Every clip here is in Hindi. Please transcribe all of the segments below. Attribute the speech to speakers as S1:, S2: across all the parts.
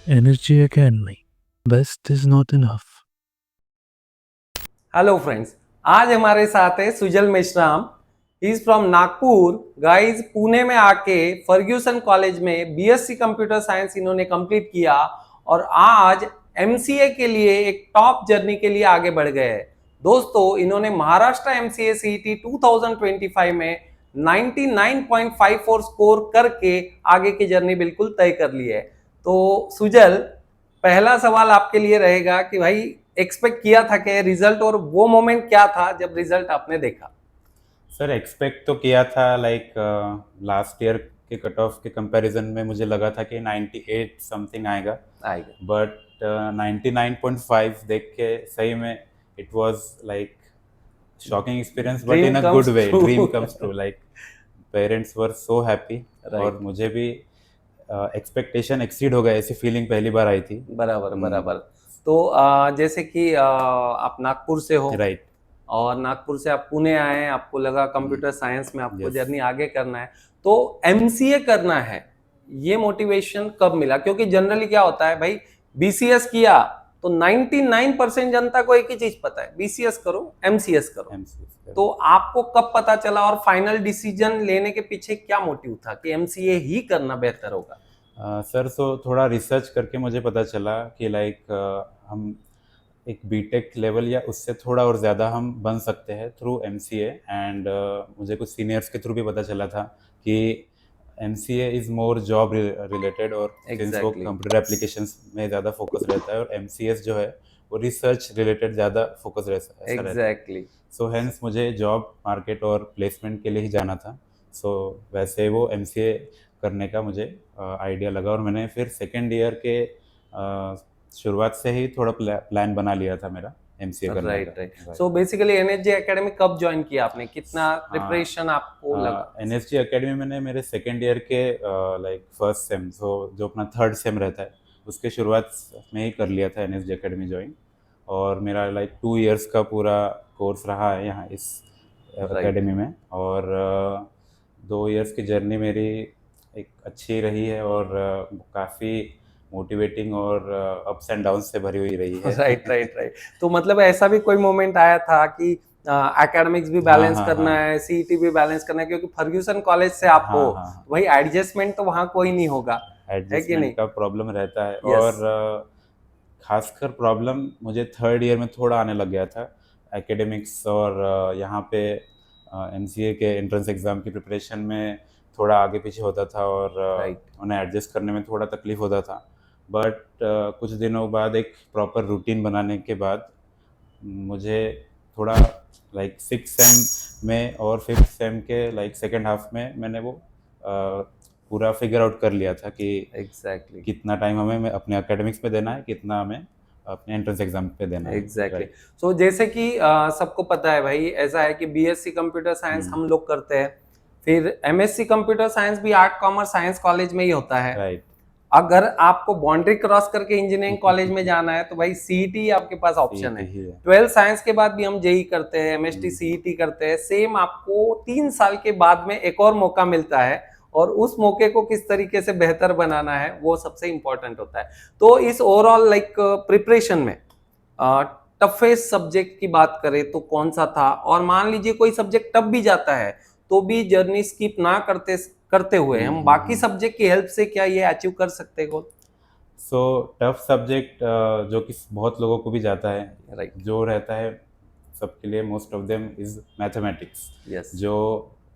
S1: Energy Academy. Best is not enough.
S2: Hello friends, आज हमारे साथ है Sujal Meshram. He is from Nagpur. Guys, Pune में आके फर्ग्यूसन कॉलेज में बीएससी कंप्यूटर साइंस इन्होंने कंप्लीट किया और आज एमसीए के लिए एक टॉप जर्नी के लिए आगे बढ़ गए हैं। दोस्तों, इन्होंने महाराष्ट्र एमसीए सीईटी 2025 में 99.54 स्कोर करके आगे की जर्नी बिल्कुल तय कर ली है। तो सुजल, पहला सवाल आपके लिए रहेगा कि भाई एक्सपेक्ट किया था कि रिजल्ट, और वो मोमेंट क्या था जब रिजल्ट आपने देखा?
S3: सर एक्सपेक्ट तो किया था लाइक लास्ट ईयर के कट ऑफ के कंपैरिजन में मुझे लगा था कि 98 समथिंग आएगा।
S2: आएगा।
S3: बट 99.5 देख के सही में it was like shocking experience, but
S2: dream
S3: in a good
S2: comes
S3: way.
S2: True.
S3: Dream comes true, like parents were so happy. और
S2: राइट।
S3: मुझे भी एक्सपेक्टेशन एक्सीड हो गया, ऐसी फीलिंग पहली बार आई थी।
S2: बराबर बराबर। तो जैसे कि आप नागपुर से हो
S3: राइट।
S2: और नागपुर से आप पुणे आए हैं, आपको लगा कंप्यूटर साइंस में आपको
S3: यस।
S2: जर्नी आगे करना है, तो एमसीए करना है, ये मोटिवेशन कब मिला? क्योंकि जनरली क्या होता है भाई, बीसीएस किया तो 99% जनता को एक ही चीज पता है, बीसीएस करो, एमसीएस करो। तो आपको कब पता चला और फाइनल डिसीजन लेने के पीछे क्या मोटिव था कि एमसीए ही करना बेहतर होगा?
S3: सर, सो थोड़ा रिसर्च करके मुझे पता चला कि लाइक हम एक बीटेक लेवल या उससे थोड़ा और ज़्यादा हम बन सकते हैं थ्रू एमसीए। एंड मुझे कुछ सीनियर्स के थ्रू भी पता चला था कि MCA is more job related, और सिंस वो
S2: एग्जैक्टली।
S3: कंप्यूटर एप्लीकेशंस में ज़्यादा फोकस रहता है और एमसीएस जो है वो रिसर्च रिलेटेड ज़्यादा फोकस ऐसा रहता है।
S2: एग्जैक्टली।
S3: सो हेंस मुझे जॉब मार्केट और प्लेसमेंट के लिए ही जाना था। सो वैसे वो एमसीए करने का मुझे आइडिया लगा, और मैंने फिर सेकेंड ईयर के शुरुआत से ही थोड़ा प्लान बना लिया था मेरा एमसीए करने
S2: राइट
S3: का।
S2: Right. So basically NSG academy कब ज्वाइन किया आपने? कितना प्रिपरेशन आपको लगा?
S3: एनएसजी एकेडमी मैंने मेरे सेकेंड ईयर के लाइक फर्स्ट सेम, सो जो अपना थर्ड सेम रहता है उसके शुरुआत में ही कर लिया था एनएसजी एकेडमी ज्वाइन। और मेरा लाइक 2 इयर्स का पूरा कोर्स रहा है यहाँ इस
S2: राइट।
S3: एकेडमी में। और 2 इयर्स की जर्नी मेरी एक अच्छी रही है, और काफ़ी मोटिवेटिंग और अप्स एंड डाउन से भरी हुई रही है।
S2: Right right right. तो मतलब ऐसा भी कोई मोमेंट आया था कि एकेडमिक्स भी
S3: हाँ
S2: बैलेंस
S3: हाँ
S2: करना
S3: हाँ
S2: है, सीईटी भी बैलेंस करना है, क्योंकि फर्ग्यूसन कॉलेज से आप हो,
S3: हाँ हाँ हाँ।
S2: वही एडजस्टमेंट तो वहाँ कोई नहीं होगा, है कि
S3: एडजस्टमेंट
S2: नहीं?
S3: का प्रॉब्लम रहता है।
S2: यस।
S3: और खासकर प्रॉब्लम मुझे थर्ड ईयर में थोड़ा आने लग गया था एकेडमिक्स, और यहाँ पे एमसीए के एंट्रेंस एग्ज़ाम की प्रिपरेशन में थोड़ा आगे पीछे होता था, और
S2: राइट।
S3: उन्हें एडजस्ट करने में थोड़ा तकलीफ होता था। बट कुछ दिनों बाद एक प्रॉपर रूटीन बनाने के बाद मुझे थोड़ा लाइक 6 सेम में और 5th सेम के लाइक सेकेंड हाफ में मैंने वो पूरा फिगर आउट कर लिया था कि
S2: एग्जैक्टली।
S3: कितना टाइम हमें अपने एकेडमिक्स पे देना है, कितना हमें अपने एंट्रेंस एग्जाम पे देना है।
S2: एग्जैक्टली।
S3: राइट।
S2: सो जैसे कि सबको पता है भाई, ऐसा है कि बीएससी कंप्यूटर साइंस हम लोग करते हैं, फिर एमएससी कंप्यूटर साइंस भी आर्ट कॉमर्स साइंस कॉलेज में ही होता है।
S3: राइट।
S2: अगर आपको बाउंड्री क्रॉस करके इंजीनियरिंग कॉलेज में जाना है तो भाई सीईटी आपके पास ऑप्शन है।
S3: सीईटी ही है।
S2: 12 साइंस के बाद भी हम जेई करते हैं, एमएसटी
S3: हम्म।
S2: सीईटी करते हैं। सेम आपको 3 साल के बाद में एक और मौका मिलता है, और उस मौके को किस तरीके से बेहतर बनाना है वो सबसे इंपॉर्टेंट होता है। तो इस ओवरऑल लाइक प्रिपरेशन में टफेस्ट सब्जेक्ट की बात करें तो कौन सा था? और मान लीजिए कोई सब्जेक्ट टफ भी जाता है तो भी जर्नी स्किप ना करते करते हुए हम बाकी सब्जेक्ट की हेल्प से क्या ये अचीव कर सकते हैं गोल?
S3: सो टफ सब्जेक्ट जो कि बहुत लोगों को भी जाता है,
S2: राइट।
S3: जो रहता है सबके लिए, most of them is mathematics.
S2: Yes.
S3: जो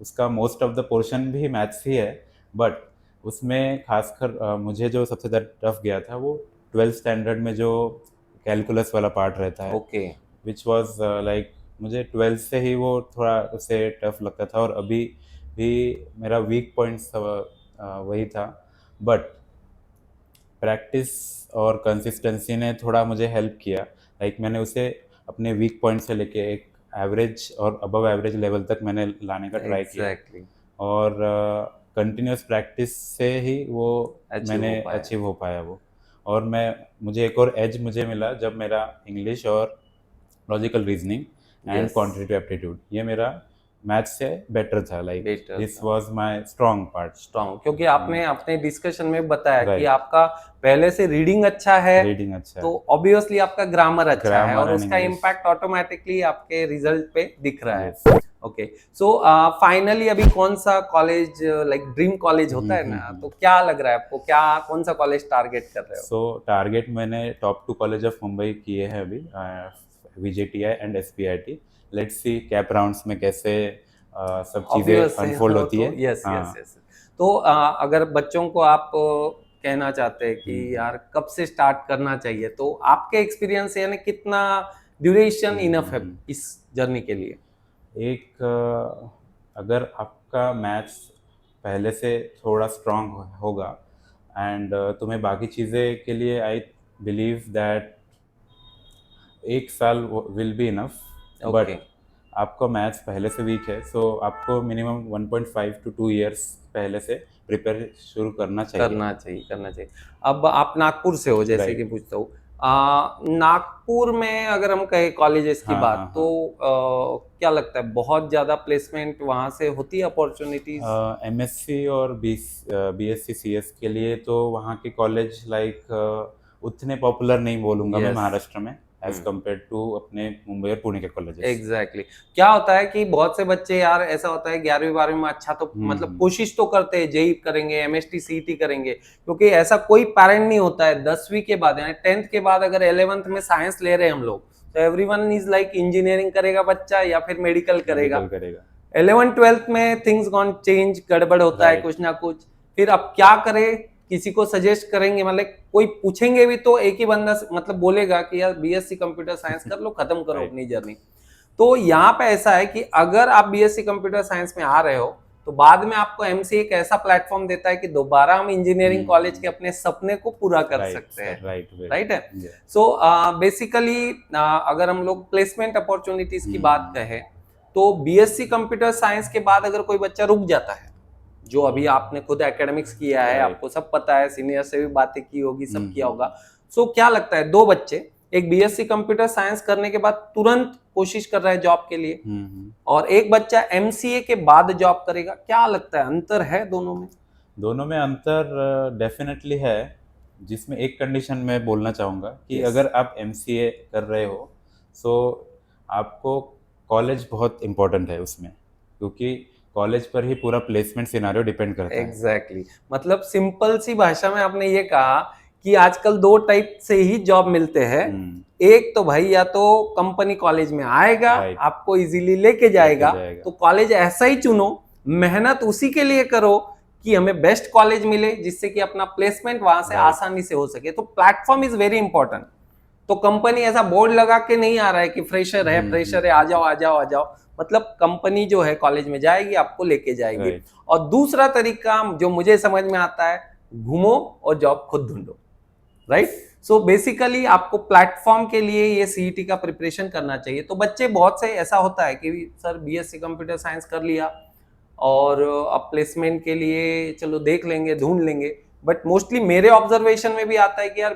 S3: उसका मोस्ट ऑफ द पोर्शन भी मैथ्स ही है। बट उसमें खासकर मुझे जो सबसे ज़्यादा टफ गया था वो 12th स्टैंडर्ड में जो कैलकुलस वाला पार्ट रहता है,
S2: ओके।
S3: विच वाज लाइक मुझे 12th से ही वो थोड़ा उससे टफ लगता था, और अभी भी मेरा वीक पॉइंट्स वही था। बट प्रैक्टिस और कंसिस्टेंसी ने थोड़ा मुझे हेल्प किया। लाइक मैंने उसे अपने वीक पॉइंट से लेके एक एवरेज और अबव एवरेज लेवल तक मैंने लाने का ट्राई किया,
S2: एग्जैक्टली।
S3: और कंटिन्यूस प्रैक्टिस से ही वो
S2: अचीव
S3: मैंने
S2: हो पाया।
S3: अचीव हो पाया वो। और मुझे एक और एज मुझे मिला जब मेरा इंग्लिश और logical reasoning and
S2: yes.
S3: Quantitative aptitude, ये मेरा मैथ्स से बेटर था, लाइक
S2: Better
S3: दिस
S2: था।
S3: Was my strong part.
S2: Strong, क्योंकि आपने अपने डिस्कशन में बताया कि
S3: Right.
S2: आपका पहले से रीडिंग अच्छा है,
S3: रीडिंग अच्छा
S2: तो ऑब्वियसली आपका ग्रामर अच्छा है
S3: Grammar
S2: और
S3: and
S2: उसका
S3: English.
S2: इम्पैक्ट ऑटोमेटिकली आपके रिजल्ट पे दिख रहा है।
S3: Yes.
S2: ओके, सो फाइनली अभी कौन सा कॉलेज, लाइक ड्रीम कॉलेज होता है ना, तो क्या लग रहा है आपको, क्या कौन सा कॉलेज टारगेट कर रहे हो?
S3: सो टारगेट मैंने टॉप 2 कॉलेज ऑफ मुंबई किए हैं अभी, VJTI and SPIT। Let's see cap rounds में कैसे सब चीज़ें
S2: Obvious है
S3: अनफोल्ड
S2: वो
S3: होती
S2: तो,
S3: है।
S2: यस
S3: हाँ।
S2: Yes yes. तो अगर बच्चों को आप कहना चाहते हैं कि यार कब से स्टार्ट करना चाहिए, तो आपके एक्सपीरियंस यानी कितना ड्यूरेशन इनफ है इस जर्नी के लिए?
S3: एक अगर आपका मैथ्स पहले से थोड़ा स्ट्रांग होगा एंड तुम्हें बाकी चीज़ें के लिए आई बिलीव दैट 1 साल will be enough.
S2: Okay,
S3: but आपका मैथ्स पहले से वीक है, सो आपको मिनिमम 1.5 to 2 इयर्स पहले से प्रिपेयर शुरू करना चाहिए।
S2: करना चाहिए, करना चाहिए। अब आप नागपुर से हो, जैसे कि
S3: राइट।
S2: पूछता हूँ, नागपुर में अगर हम कहें कॉलेजेस की
S3: हाँ
S2: बात,
S3: हाँ
S2: तो
S3: हाँ।
S2: क्या लगता है बहुत ज़्यादा प्लेसमेंट वहाँ से होती है, अपॉर्चुनिटीज?
S3: MSc और BSc CS के लिए तो वहाँ के कॉलेज लाइक उतने पॉपुलर नहीं बोलूँगा मैं
S2: यस,
S3: महाराष्ट्र में, एज कम्पेयर टू अपने मुंबई और पुणे के कॉलेजेस।
S2: Exactly exactly. क्या होता है कि बहुत से बच्चे, यार ऐसा होता है 11वीं 12वीं में अच्छा तो मतलब कोशिश तो करते हैं, जेई करेंगे, MST CET करेंगे, क्योंकि ऐसा कोई पेरेंट नहीं होता है 10वीं के बाद यानी 10th के बाद अगर 11th में साइंस ले रहे हैं हम लोग, तो एवरीवन इज लाइक इंजीनियरिंग करेगा बच्चा या फिर मेडिकल करेगा। 11th 12th में थिंग्स गॉन चेंज, गड़बड़ होता है
S3: Right.
S2: कुछ ना कुछ। फिर अब क्या करें, किसी को सजेस्ट करेंगे, मतलब कोई पूछेंगे भी तो एक ही बंदा मतलब बोलेगा कि यार BSc कंप्यूटर साइंस कर लो, खत्म करो
S3: Right.
S2: अपनी जर्नी। तो यहाँ पे ऐसा है कि अगर आप BSc कंप्यूटर साइंस में आ रहे हो, तो बाद में आपको MCA एक ऐसा प्लेटफॉर्म देता है कि दोबारा हम इंजीनियरिंग कॉलेज के अपने सपने को पूरा कर सकते हैं। राइट है। सो बेसिकली अगर हम लोग प्लेसमेंट अपॉर्चुनिटीज की बात कहें, तो BSc कंप्यूटर साइंस के बाद अगर कोई बच्चा रुक जाता है, जो अभी आपने खुद एकेडमिक्स किया है, आपको सब पता है, सीनियर से भी बातें की होगी, सब किया होगा, सो क्या लगता है, दो बच्चे, एक BSc कंप्यूटर साइंस करने के बाद तुरंत कोशिश कर रहा है जॉब के लिए, और एक बच्चा MCA के बाद जॉब करेगा, क्या लगता है अंतर है दोनों में?
S3: दोनों में अंतर डेफिनेटली है, जिसमें एक कंडीशन मैं बोलना चाहूँगा कि अगर आप MCA कर रहे हो, सो आपको कॉलेज बहुत इम्पोर्टेंट है उसमें, क्योंकि कॉलेज पर ही पूरा प्लेसमेंट सिनारियो डिपेंड करता है।
S2: एग्जैक्टली, मतलब सिंपल सी भाषा में आपने ये कहा कि आजकल दो टाइप से ही जॉब मिलते हैं। एक तो भाई या तो कंपनी कॉलेज में आएगा, आपको इजीली लेके जाएगा, तो कॉलेज ऐसा ही चुनो, मेहनत उसी के लिए करो कि हमें बेस्ट कॉलेज मिले, जिससे कि अपना प्लेसमेंट वहां से आसानी से हो सके। तो प्लेटफॉर्म इज वेरी इंपॉर्टेंट। तो कंपनी ऐसा बोर्ड लगा के नहीं आ रहा है कि फ्रेशर है, फ्रेशर है, आ जाओ आ जाओ आ जाओ, मतलब कंपनी जो है कॉलेज में जाएगी, आपको लेके जाएगी। और दूसरा तरीका जो मुझे समझ में आता है, घूमो और जॉब खुद ढूंढो। राइट। सो बेसिकली आपको प्लेटफॉर्म के लिए ये CET का प्रिपरेशन करना चाहिए। तो बच्चे बहुत से ऐसा होता है कि सर BSc कंप्यूटर साइंस कर लिया और अब प्लेसमेंट के लिए चलो देख लेंगे, ढूंढ लेंगे, बट मोस्टली मेरे ऑब्जर्वेशन में भी आता है कि यार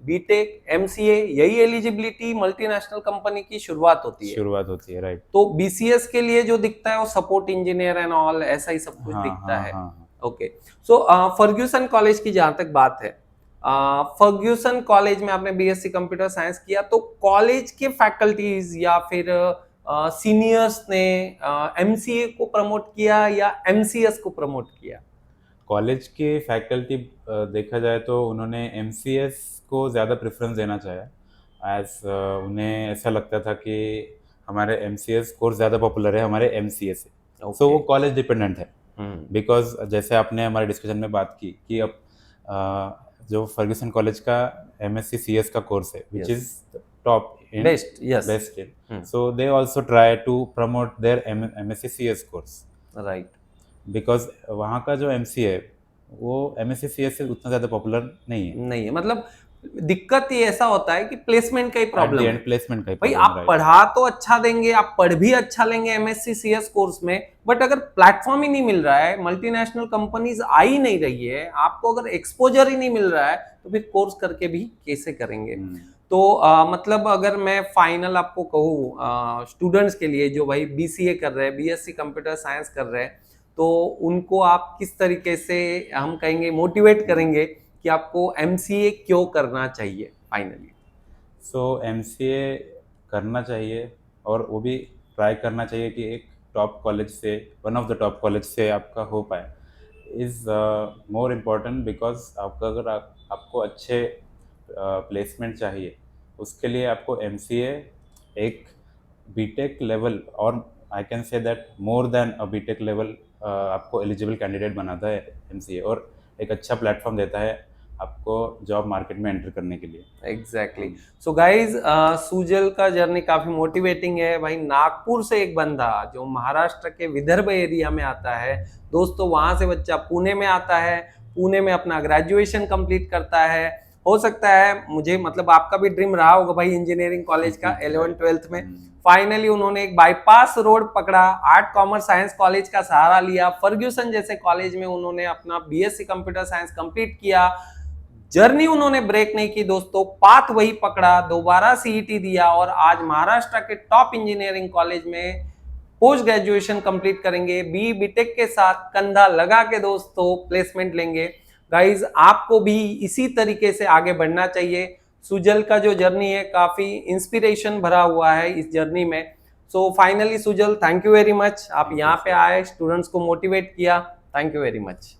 S2: BTech MCA यही एलिजिबिलिटी मल्टीनेशनल कंपनी की शुरुआत होती है। राइट। तो BCS के लिए जो दिखता है वो सपोर्ट इंजीनियर एंड ऑल, ऐसा ही सब कुछ दिखता है। ओके, सो फर्ग्यूसन कॉलेज की जहां तक बात है, फर्ग्यूसन कॉलेज में आपने BSc कंप्यूटर साइंस किया, तो कॉलेज के फैकल्टीज या फिर सीनियर्स ने MCA को प्रमोट किया या MCS को प्रमोट किया?
S3: कॉलेज के फैकल्टी देखा जाए तो उन्होंने MCS को ज़्यादा प्रेफरेंस देना चाहा, एज उन्हें ऐसा लगता था कि हमारे MCS कोर्स ज़्यादा पॉपुलर है हमारे MCA से। सो वो कॉलेज डिपेंडेंट है, बिकॉज जैसे आपने हमारे डिस्कशन में बात की कि अब जो फर्ग्यूसन कॉलेज का MSc CS का कोर्स है, which is top in best in, so they also try to promote their MSc CS course. Right. Because वहाँ का जो MCA है वो MSc CS से उतना ज़्यादा पॉपुलर नहीं है। मतलब
S2: दिक्कत ये ऐसा होता है कि प्लेसमेंट का ही प्रॉब्लम है।
S3: प्लेसमेंट का ही
S2: भाई आप पढ़ा तो अच्छा देंगे, आप पढ़ भी अच्छा लेंगे MSc CS कोर्स में, बट अगर प्लेटफॉर्म ही नहीं मिल रहा है, मल्टीनेशनल कंपनीज आ ही नहीं रही है, आपको अगर एक्सपोजर ही नहीं मिल रहा है, तो फिर कोर्स करके भी कैसे करेंगे? तो मतलब अगर मैं फाइनल आपको कहूँ स्टूडेंट्स के लिए जो भाई बीसीए कर रहे हैं, बीएससी कंप्यूटर साइंस कर रहे हैं, तो उनको आप किस तरीके से हम कहेंगे मोटिवेट करेंगे कि आपको एमसीए क्यों करना चाहिए फाइनली?
S3: सो एमसीए करना चाहिए और वो भी ट्राई करना चाहिए कि एक टॉप कॉलेज से, one of the top college से आपका हो पाए, इज़ मोर इम्पॉर्टेंट बिकॉज आपका अगर आपको अच्छे प्लेसमेंट चाहिए, उसके लिए आपको एमसीए एक बीटेक लेवल, और I can say that more than a BTech level, आपको एलिजिबल कैंडिडेट बनाता है एमसीए, और एक अच्छा प्लेटफॉर्म देता है आपको जॉब मार्केट में एंटर करने के लिए।
S2: एग्जैक्टली। सो गाइज, सुजल का जर्नी काफी मोटिवेटिंग है भाई। नागपुर से एक बंदा जो महाराष्ट्र के विदर्भ एरिया में आता है दोस्तों, वहां से बच्चा पुणे में आता है, पुणे में अपना ग्रेजुएशन कंप्लीट करता है। हो सकता है मुझे मतलब आपका भी ड्रीम रहा होगा भाई इंजीनियरिंग कॉलेज का 11th-12th में। फाइनली उन्होंने एक बाईपास रोड पकड़ा, आर्ट कॉमर्स साइंस कॉलेज का सहारा लिया, फर्ग्यूसन जैसे कॉलेज में उन्होंने अपना बीएससी कंप्यूटर साइंस कंप्लीट किया। जर्नी उन्होंने ब्रेक नहीं की दोस्तों, पाथ वही पकड़ा, दोबारा सीईटी दिया और आज महाराष्ट्र के टॉप इंजीनियरिंग कॉलेज में पोस्ट ग्रेजुएशन कंप्लीट करेंगे। बीटेक के साथ कंधा लगा के दोस्तों प्लेसमेंट लेंगे। गाइज, आपको भी इसी तरीके से आगे बढ़ना चाहिए। सुजल का जो जर्नी है काफी इंस्पिरेशन भरा हुआ है इस जर्नी में। So finally Sujal, thank you very much, आप यहाँ पे आए, स्टूडेंट्स को मोटिवेट किया, थैंक यू वेरी मच।